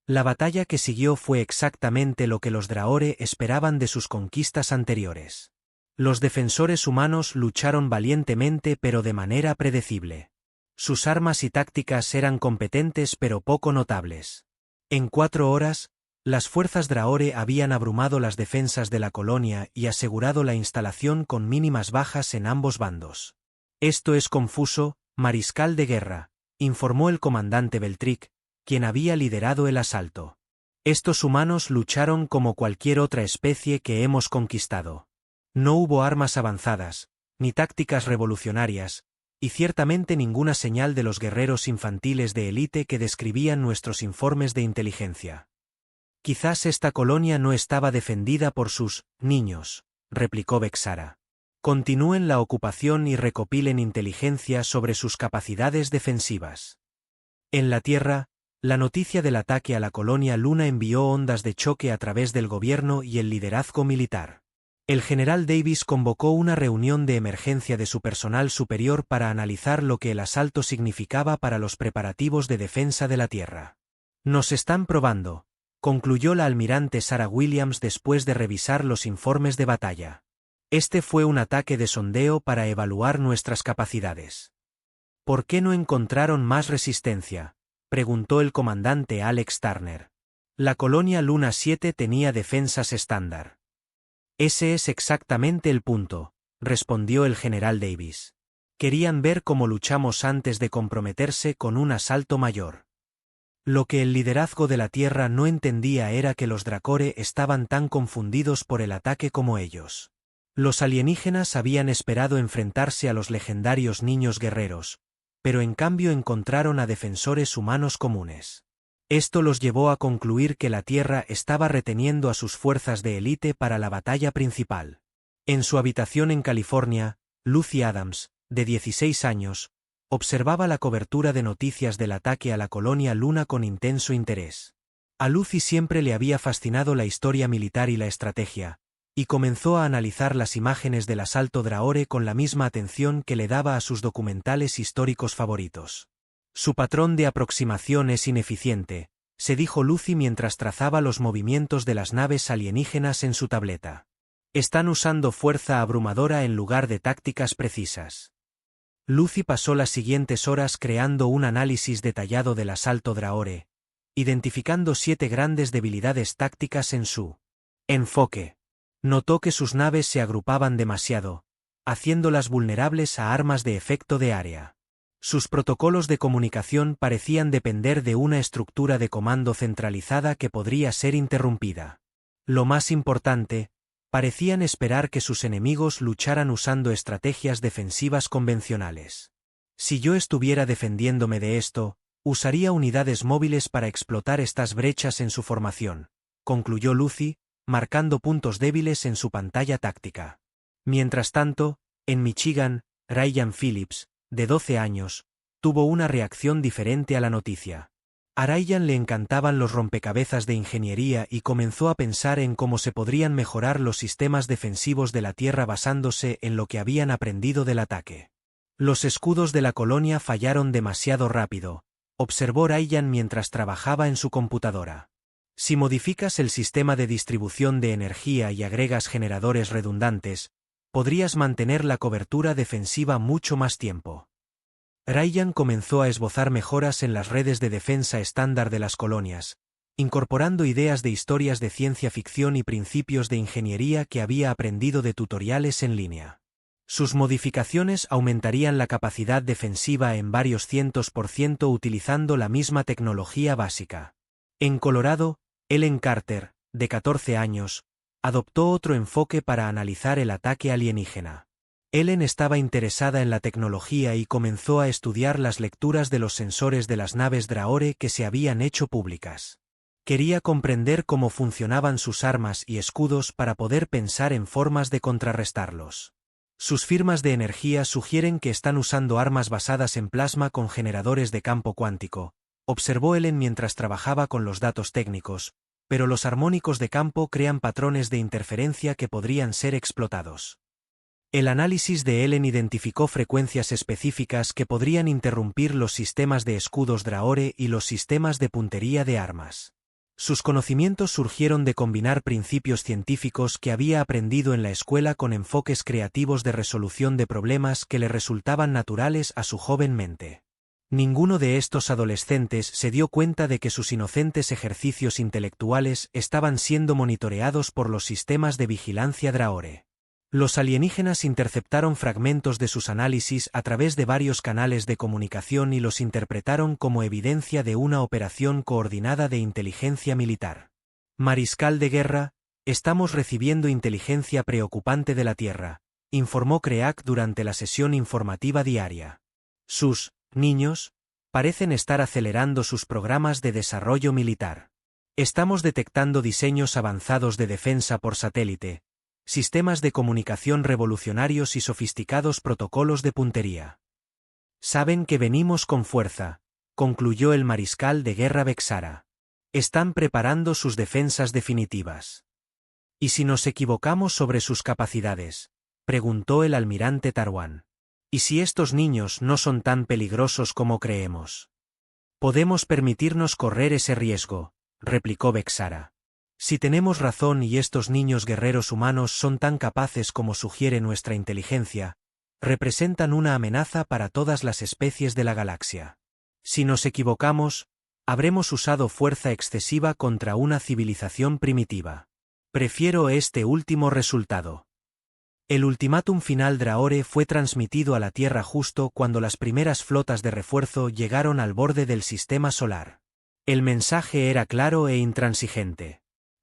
La batalla que siguió fue exactamente lo que los Draore esperaban de sus conquistas anteriores. Los defensores humanos lucharon valientemente pero de manera predecible. Sus armas y tácticas eran competentes pero poco notables. En 4 horas, las fuerzas Draore habían abrumado las defensas de la colonia y asegurado la instalación con mínimas bajas en ambos bandos. Esto es confuso, mariscal de guerra, informó el comandante Beltrick, quien había liderado el asalto. Estos humanos lucharon como cualquier otra especie que hemos conquistado. No hubo armas avanzadas, ni tácticas revolucionarias, y ciertamente ninguna señal de los guerreros infantiles de élite que describían nuestros informes de inteligencia. Quizás esta colonia no estaba defendida por sus niños, replicó Vexara. Continúen la ocupación y recopilen inteligencia sobre sus capacidades defensivas. En la Tierra, la noticia del ataque a la colonia Luna envió ondas de choque a través del gobierno y el liderazgo militar. El general Davis convocó una reunión de emergencia de su personal superior para analizar lo que el asalto significaba para los preparativos de defensa de la Tierra. Nos están probando, concluyó la almirante Sarah Williams después de revisar los informes de batalla. Este fue un ataque de sondeo para evaluar nuestras capacidades. ¿Por qué no encontraron más resistencia?, preguntó el comandante Alex Turner. La colonia Luna 7 tenía defensas estándar. Ese es exactamente el punto, respondió el general Davis. Querían ver cómo luchamos antes de comprometerse con un asalto mayor. Lo que el liderazgo de la Tierra no entendía era que los Dracore estaban tan confundidos por el ataque como ellos. Los alienígenas habían esperado enfrentarse a los legendarios niños guerreros, pero en cambio encontraron a defensores humanos comunes. Esto los llevó a concluir que la Tierra estaba reteniendo a sus fuerzas de élite para la batalla principal. En su habitación en California, Lucy Adams, de 16 años, observaba la cobertura de noticias del ataque a la colonia Luna con intenso interés. A Lucy siempre le había fascinado la historia militar y la estrategia, y comenzó a analizar las imágenes del asalto Draore con la misma atención que le daba a sus documentales históricos favoritos. Su patrón de aproximación es ineficiente, se dijo Lucy mientras trazaba los movimientos de las naves alienígenas en su tableta. Están usando fuerza abrumadora en lugar de tácticas precisas. Lucy pasó las siguientes horas creando un análisis detallado del asalto Draore, identificando 7 grandes debilidades tácticas en su enfoque. Notó que sus naves se agrupaban demasiado, haciéndolas vulnerables a armas de efecto de área. Sus protocolos de comunicación parecían depender de una estructura de comando centralizada que podría ser interrumpida. Lo más importante, parecían esperar que sus enemigos lucharan usando estrategias defensivas convencionales. Si yo estuviera defendiéndome de esto, usaría unidades móviles para explotar estas brechas en su formación, concluyó Lucy, marcando puntos débiles en su pantalla táctica. Mientras tanto, en Michigan, Ryan Phillips, de 12 años, tuvo una reacción diferente a la noticia. A Ryan le encantaban los rompecabezas de ingeniería y comenzó a pensar en cómo se podrían mejorar los sistemas defensivos de la Tierra basándose en lo que habían aprendido del ataque. Los escudos de la colonia fallaron demasiado rápido, observó Ryan mientras trabajaba en su computadora. Si modificas el sistema de distribución de energía y agregas generadores redundantes, podrías mantener la cobertura defensiva mucho más tiempo. Ryan comenzó a esbozar mejoras en las redes de defensa estándar de las colonias, incorporando ideas de historias de ciencia ficción y principios de ingeniería que había aprendido de tutoriales en línea. Sus modificaciones aumentarían la capacidad defensiva en varios cientos por ciento utilizando la misma tecnología básica. En Colorado, Ellen Carter, de 14 años, adoptó otro enfoque para analizar el ataque alienígena. Ellen estaba interesada en la tecnología y comenzó a estudiar las lecturas de los sensores de las naves Draore que se habían hecho públicas. Quería comprender cómo funcionaban sus armas y escudos para poder pensar en formas de contrarrestarlos. Sus firmas de energía sugieren que están usando armas basadas en plasma con generadores de campo cuántico, observó Ellen mientras trabajaba con los datos técnicos, pero los armónicos de campo crean patrones de interferencia que podrían ser explotados. El análisis de Ellen identificó frecuencias específicas que podrían interrumpir los sistemas de escudos Draore y los sistemas de puntería de armas. Sus conocimientos surgieron de combinar principios científicos que había aprendido en la escuela con enfoques creativos de resolución de problemas que le resultaban naturales a su joven mente. Ninguno de estos adolescentes se dio cuenta de que sus inocentes ejercicios intelectuales estaban siendo monitoreados por los sistemas de vigilancia Drahore. Los alienígenas interceptaron fragmentos de sus análisis a través de varios canales de comunicación y los interpretaron como evidencia de una operación coordinada de inteligencia militar. Mariscal de guerra, estamos recibiendo inteligencia preocupante de la Tierra, informó Creak durante la sesión informativa diaria. Sus niños parecen estar acelerando sus programas de desarrollo militar. Estamos detectando diseños avanzados de defensa por satélite, sistemas de comunicación revolucionarios y sofisticados protocolos de puntería. Saben que venimos con fuerza, concluyó el mariscal de guerra Vexara. Están preparando sus defensas definitivas. ¿Y si nos equivocamos sobre sus capacidades?, preguntó el almirante Tarwan. ¿Y si estos niños no son tan peligrosos como creemos? Podemos permitirnos correr ese riesgo, replicó Vexara. Si tenemos razón y estos niños guerreros humanos son tan capaces como sugiere nuestra inteligencia, representan una amenaza para todas las especies de la galaxia. Si nos equivocamos, habremos usado fuerza excesiva contra una civilización primitiva. Prefiero este último resultado. El ultimátum final Drahore fue transmitido a la Tierra justo cuando las primeras flotas de refuerzo llegaron al borde del sistema solar. El mensaje era claro e intransigente.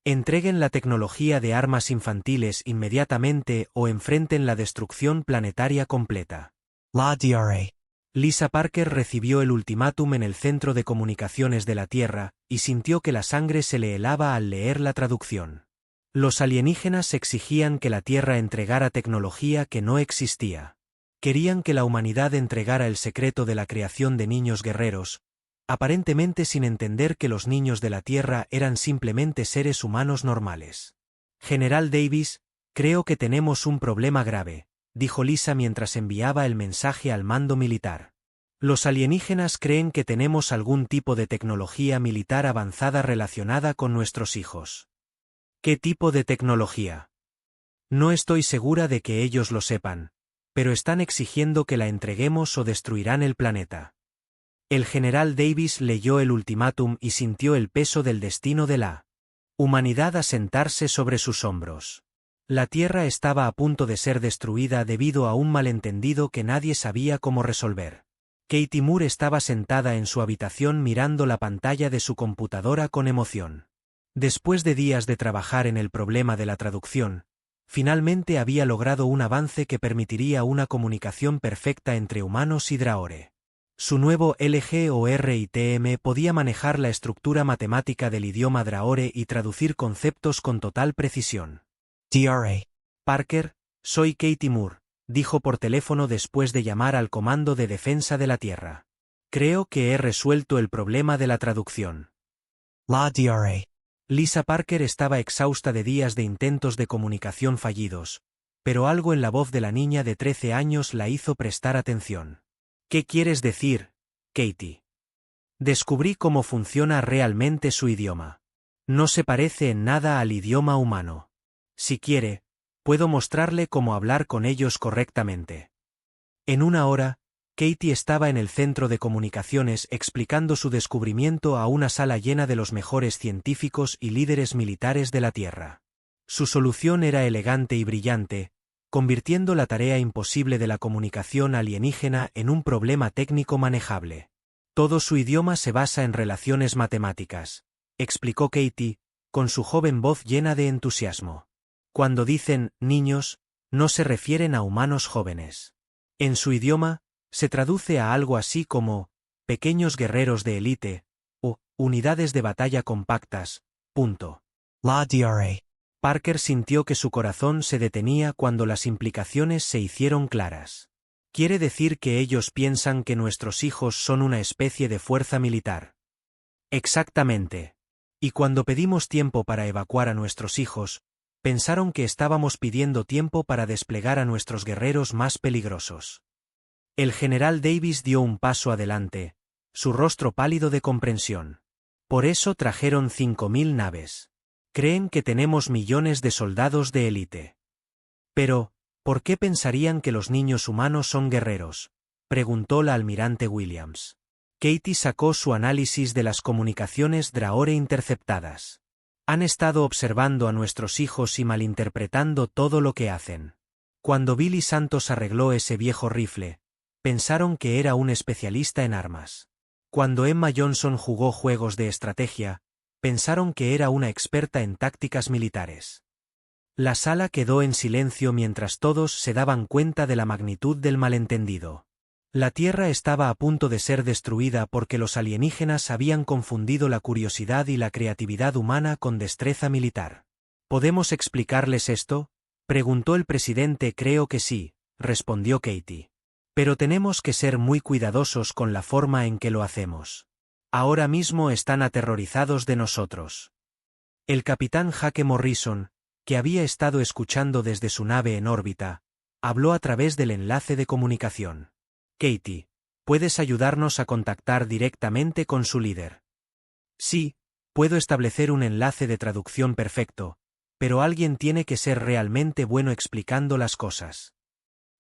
Entreguen la tecnología de armas infantiles inmediatamente o enfrenten la destrucción planetaria completa. La Drahore. Lisa Parker recibió el ultimátum en el centro de comunicaciones de la Tierra y sintió que la sangre se le helaba al leer la traducción. Los alienígenas exigían que la Tierra entregara tecnología que no existía. Querían que la humanidad entregara el secreto de la creación de niños guerreros, aparentemente sin entender que los niños de la Tierra eran simplemente seres humanos normales. General Davis, creo que tenemos un problema grave, dijo Lisa mientras enviaba el mensaje al mando militar. Los alienígenas creen que tenemos algún tipo de tecnología militar avanzada relacionada con nuestros hijos. ¿Qué tipo de tecnología? No estoy segura de que ellos lo sepan, pero están exigiendo que la entreguemos o destruirán el planeta. El general Davis leyó el ultimátum y sintió el peso del destino de la humanidad asentarse sobre sus hombros. La Tierra estaba a punto de ser destruida debido a un malentendido que nadie sabía cómo resolver. Katie Moore estaba sentada en su habitación mirando la pantalla de su computadora con emoción. Después de días de trabajar en el problema de la traducción, finalmente había logrado un avance que permitiría una comunicación perfecta entre humanos y Drahore. Su nuevo LGORITM podía manejar la estructura matemática del idioma Drahore y traducir conceptos con total precisión. Drahore. Parker, soy Katie Moore, dijo por teléfono después de llamar al Comando de Defensa de la Tierra. Creo que he resuelto el problema de la traducción. La Drahore. Lisa Parker estaba exhausta de días de intentos de comunicación fallidos, pero algo en la voz de la niña de 13 años la hizo prestar atención. ¿Qué quieres decir, Katie? Descubrí cómo funciona realmente su idioma. No se parece en nada al idioma humano. Si quiere, puedo mostrarle cómo hablar con ellos correctamente. En una hora, Katie estaba en el centro de comunicaciones explicando su descubrimiento a una sala llena de los mejores científicos y líderes militares de la Tierra. Su solución era elegante y brillante, convirtiendo la tarea imposible de la comunicación alienígena en un problema técnico manejable. Todo su idioma se basa en relaciones matemáticas, explicó Katie, con su joven voz llena de entusiasmo. Cuando dicen niños, no se refieren a humanos jóvenes. En su idioma, se traduce a algo así como pequeños guerreros de élite o unidades de batalla compactas. Punto. La Drahore. Parker sintió que su corazón se detenía cuando las implicaciones se hicieron claras. ¿Quiere decir que ellos piensan que nuestros hijos son una especie de fuerza militar? Exactamente. Y cuando pedimos tiempo para evacuar a nuestros hijos, pensaron que estábamos pidiendo tiempo para desplegar a nuestros guerreros más peligrosos. El general Davis dio un paso adelante, su rostro pálido de comprensión. Por eso trajeron 5.000 naves. Creen que tenemos millones de soldados de élite. Pero, ¿por qué pensarían que los niños humanos son guerreros?, preguntó la almirante Williams. Katie sacó su análisis de las comunicaciones Drahore interceptadas. Han estado observando a nuestros hijos y malinterpretando todo lo que hacen. Cuando Billy Santos arregló ese viejo rifle, pensaron que era un especialista en armas. Cuando Emma Johnson jugó juegos de estrategia, pensaron que era una experta en tácticas militares. La sala quedó en silencio mientras todos se daban cuenta de la magnitud del malentendido. La Tierra estaba a punto de ser destruida porque los alienígenas habían confundido la curiosidad y la creatividad humana con destreza militar. ¿Podemos explicarles esto?, preguntó el presidente. Creo que sí, respondió Katie. Pero tenemos que ser muy cuidadosos con la forma en que lo hacemos. Ahora mismo están aterrorizados de nosotros. El capitán Jake Morrison, que había estado escuchando desde su nave en órbita, habló a través del enlace de comunicación. Katie, ¿puedes ayudarnos a contactar directamente con su líder? Sí, puedo establecer un enlace de traducción perfecto, pero alguien tiene que ser realmente bueno explicando las cosas.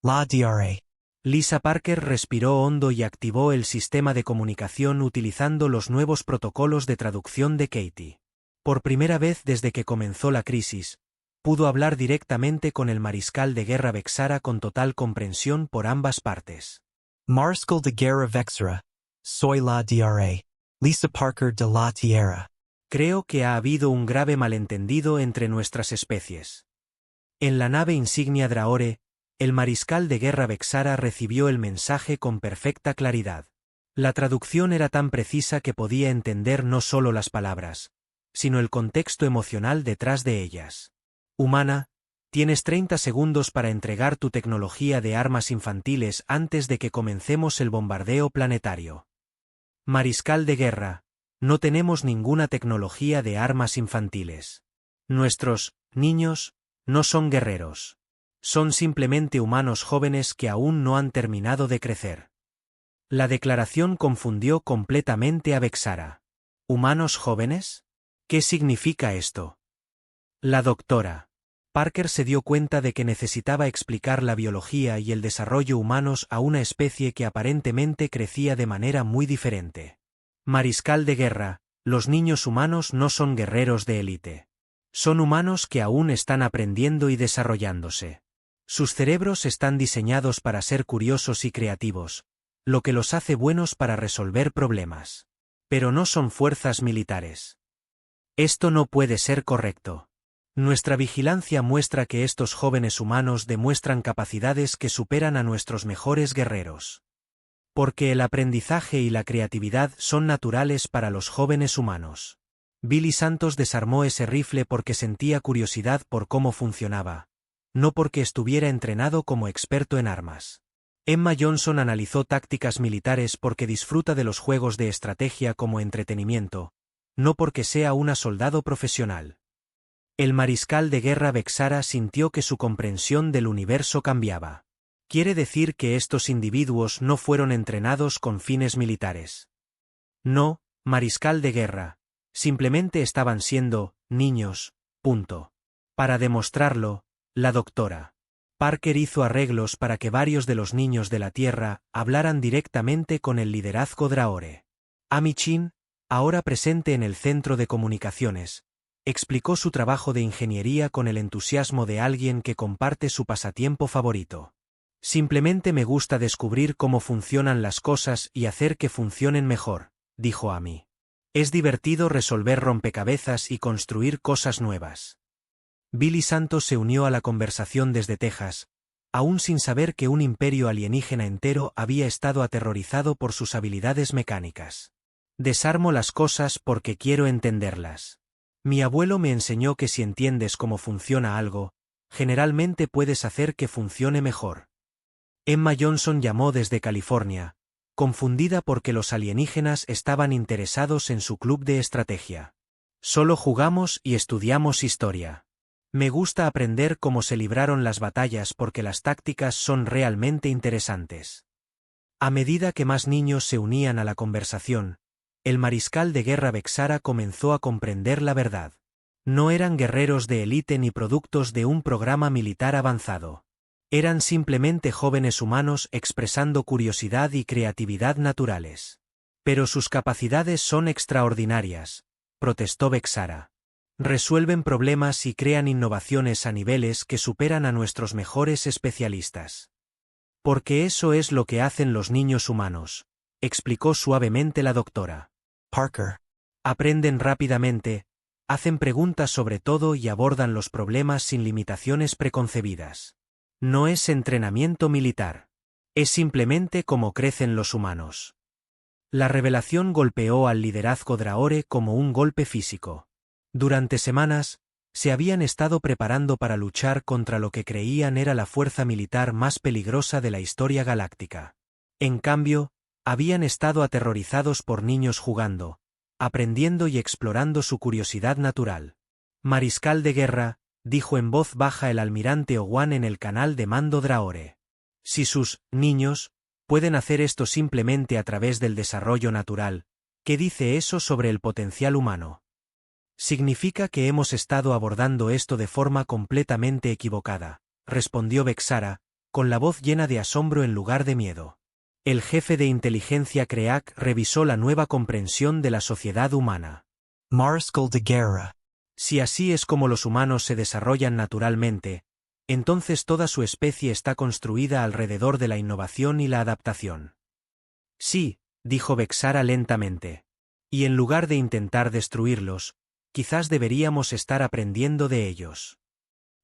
La DRA. Lisa Parker respiró hondo y activó el sistema de comunicación utilizando los nuevos protocolos de traducción de Katie. Por primera vez desde que comenzó la crisis, pudo hablar directamente con el mariscal de guerra Vexara con total comprensión por ambas partes. Mariscal de Guerra Vexara. Soy la DRA. Lisa Parker de la Tierra. Creo que ha habido un grave malentendido entre nuestras especies. En la nave insignia Drahore, el mariscal de guerra Vexara recibió el mensaje con perfecta claridad. La traducción era tan precisa que podía entender no solo las palabras, sino el contexto emocional detrás de ellas. Humana, tienes 30 segundos para entregar tu tecnología de armas infantiles antes de que comencemos el bombardeo planetario. Mariscal de guerra, no tenemos ninguna tecnología de armas infantiles. Nuestros niños no son guerreros. Son simplemente humanos jóvenes que aún no han terminado de crecer. La declaración confundió completamente a Vexara. ¿Humanos jóvenes? ¿Qué significa esto? La doctora Parker se dio cuenta de que necesitaba explicar la biología y el desarrollo humanos a una especie que aparentemente crecía de manera muy diferente. Mariscal de guerra, los niños humanos no son guerreros de élite. Son humanos que aún están aprendiendo y desarrollándose. Sus cerebros están diseñados para ser curiosos y creativos, lo que los hace buenos para resolver problemas. Pero no son fuerzas militares. Esto no puede ser correcto. Nuestra vigilancia muestra que estos jóvenes humanos demuestran capacidades que superan a nuestros mejores guerreros. Porque el aprendizaje y la creatividad son naturales para los jóvenes humanos. Billy Santos desarmó ese rifle porque sentía curiosidad por cómo funcionaba, no porque estuviera entrenado como experto en armas. Emma Johnson analizó tácticas militares porque disfruta de los juegos de estrategia como entretenimiento, no porque sea una soldado profesional. El mariscal de guerra Vexara sintió que su comprensión del universo cambiaba. ¿Quiere decir que estos individuos no fueron entrenados con fines militares? No, mariscal de guerra, simplemente estaban siendo niños, punto. Para demostrarlo, la doctora Parker hizo arreglos para que varios de los niños de la Tierra hablaran directamente con el liderazgo Drahore. Amy Chin, ahora presente en el centro de comunicaciones, explicó su trabajo de ingeniería con el entusiasmo de alguien que comparte su pasatiempo favorito. Simplemente me gusta descubrir cómo funcionan las cosas y hacer que funcionen mejor, dijo Amy. Es divertido resolver rompecabezas y construir cosas nuevas. Billy Santos se unió a la conversación desde Texas, aún sin saber que un imperio alienígena entero había estado aterrorizado por sus habilidades mecánicas. Desarmo las cosas porque quiero entenderlas. Mi abuelo me enseñó que si entiendes cómo funciona algo, generalmente puedes hacer que funcione mejor. Emma Johnson llamó desde California, confundida porque los alienígenas estaban interesados en su club de estrategia. Solo jugamos y estudiamos historia. Me gusta aprender cómo se libraron las batallas porque las tácticas son realmente interesantes. A medida que más niños se unían a la conversación, El mariscal de guerra Vexara comenzó a comprender la verdad. No eran guerreros de élite ni productos de un programa militar avanzado. Eran simplemente jóvenes humanos expresando curiosidad y creatividad naturales. Pero sus capacidades son extraordinarias, protestó Vexara. Resuelven problemas y crean innovaciones a niveles que superan a nuestros mejores especialistas. Porque eso es lo que hacen los niños humanos, explicó suavemente la doctora. Parker. Aprenden rápidamente, hacen preguntas sobre todo y abordan los problemas sin limitaciones preconcebidas. No es entrenamiento militar. Es simplemente cómo crecen los humanos. La revelación golpeó al liderazgo Draore como un golpe físico. Durante semanas, se habían estado preparando para luchar contra lo que creían era la fuerza militar más peligrosa de la historia galáctica. En cambio, habían estado aterrorizados por niños jugando, aprendiendo y explorando su curiosidad natural. Mariscal de guerra, dijo en voz baja el almirante Owan en el canal de mando Draore. Si sus niños pueden hacer esto simplemente a través del desarrollo natural, ¿qué dice eso sobre el potencial humano? Significa que hemos estado abordando esto de forma completamente equivocada, respondió Vexara, con la voz llena de asombro en lugar de miedo. El jefe de inteligencia Creak revisó la nueva comprensión de la sociedad humana. Mariscal de guerra. Si así es como los humanos se desarrollan naturalmente, entonces toda su especie está construida alrededor de la innovación y la adaptación. Sí, dijo Vexara lentamente. Y en lugar de intentar destruirlos, quizás deberíamos estar aprendiendo de ellos.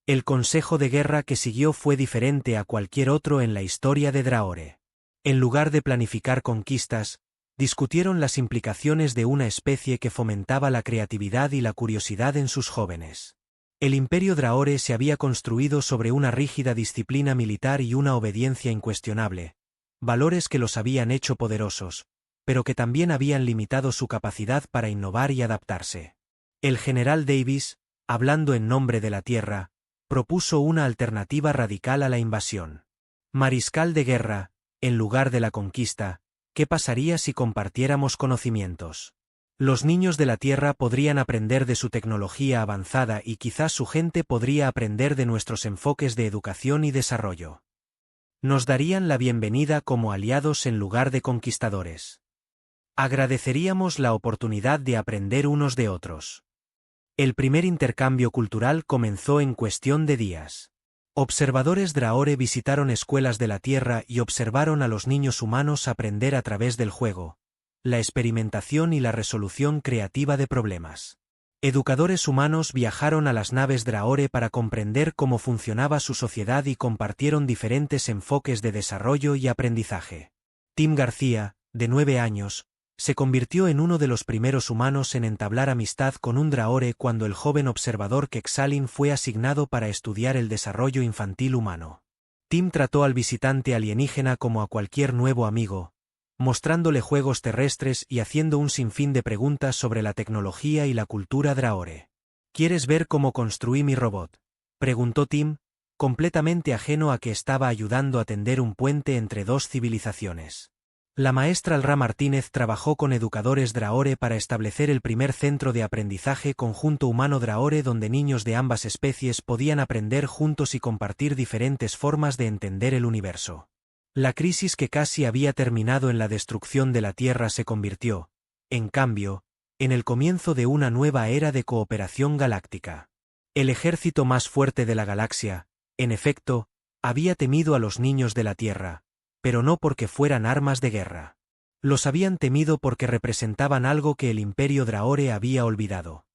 El consejo de guerra que siguió fue diferente a cualquier otro en la historia de Draore. En lugar de planificar conquistas, discutieron las implicaciones de una especie que fomentaba la creatividad y la curiosidad en sus jóvenes. El imperio Draore se había construido sobre una rígida disciplina militar y una obediencia incuestionable, valores que los habían hecho poderosos, pero que también habían limitado su capacidad para innovar y adaptarse. El general Davis, hablando en nombre de la Tierra, propuso una alternativa radical a la invasión. Mariscal de guerra, en lugar de la conquista, ¿qué pasaría si compartiéramos conocimientos? Los niños de la Tierra podrían aprender de su tecnología avanzada y quizás su gente podría aprender de nuestros enfoques de educación y desarrollo. Nos darían la bienvenida como aliados en lugar de conquistadores. Agradeceríamos la oportunidad de aprender unos de otros. El primer intercambio cultural comenzó en cuestión de días. Observadores Draore visitaron escuelas de la Tierra y observaron a los niños humanos aprender a través del juego, la experimentación y la resolución creativa de problemas. Educadores humanos viajaron a las naves Draore para comprender cómo funcionaba su sociedad y compartieron diferentes enfoques de desarrollo y aprendizaje. Tim García, de 9 años, se convirtió en uno de los primeros humanos en entablar amistad con un Draore cuando el joven observador Quexalin fue asignado para estudiar el desarrollo infantil humano. Tim trató al visitante alienígena como a cualquier nuevo amigo, mostrándole juegos terrestres y haciendo un sinfín de preguntas sobre la tecnología y la cultura Draore. ¿Quieres ver cómo construí mi robot?, preguntó Tim, completamente ajeno a que estaba ayudando a tender un puente entre dos civilizaciones. La maestra Alra Martínez trabajó con educadores Draore para establecer el primer centro de aprendizaje conjunto humano Draore donde niños de ambas especies podían aprender juntos y compartir diferentes formas de entender el universo. La crisis que casi había terminado en la destrucción de la Tierra se convirtió, en cambio, en el comienzo de una nueva era de cooperación galáctica. El ejército más fuerte de la galaxia, en efecto, había temido a los niños de la Tierra, pero no porque fueran armas de guerra. Los habían temido porque representaban algo que el imperio Draore había olvidado.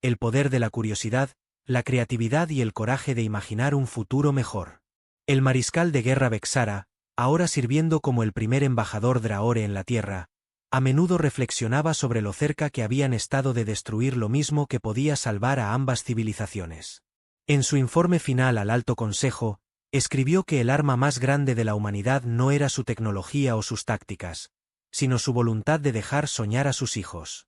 El poder de la curiosidad, la creatividad y el coraje de imaginar un futuro mejor. El mariscal de guerra Vexara, ahora sirviendo como el primer embajador Draore en la Tierra, a menudo reflexionaba sobre lo cerca que habían estado de destruir lo mismo que podía salvar a ambas civilizaciones. En su informe final al Alto Consejo, escribió que el arma más grande de la humanidad no era su tecnología o sus tácticas, sino su voluntad de dejar soñar a sus hijos.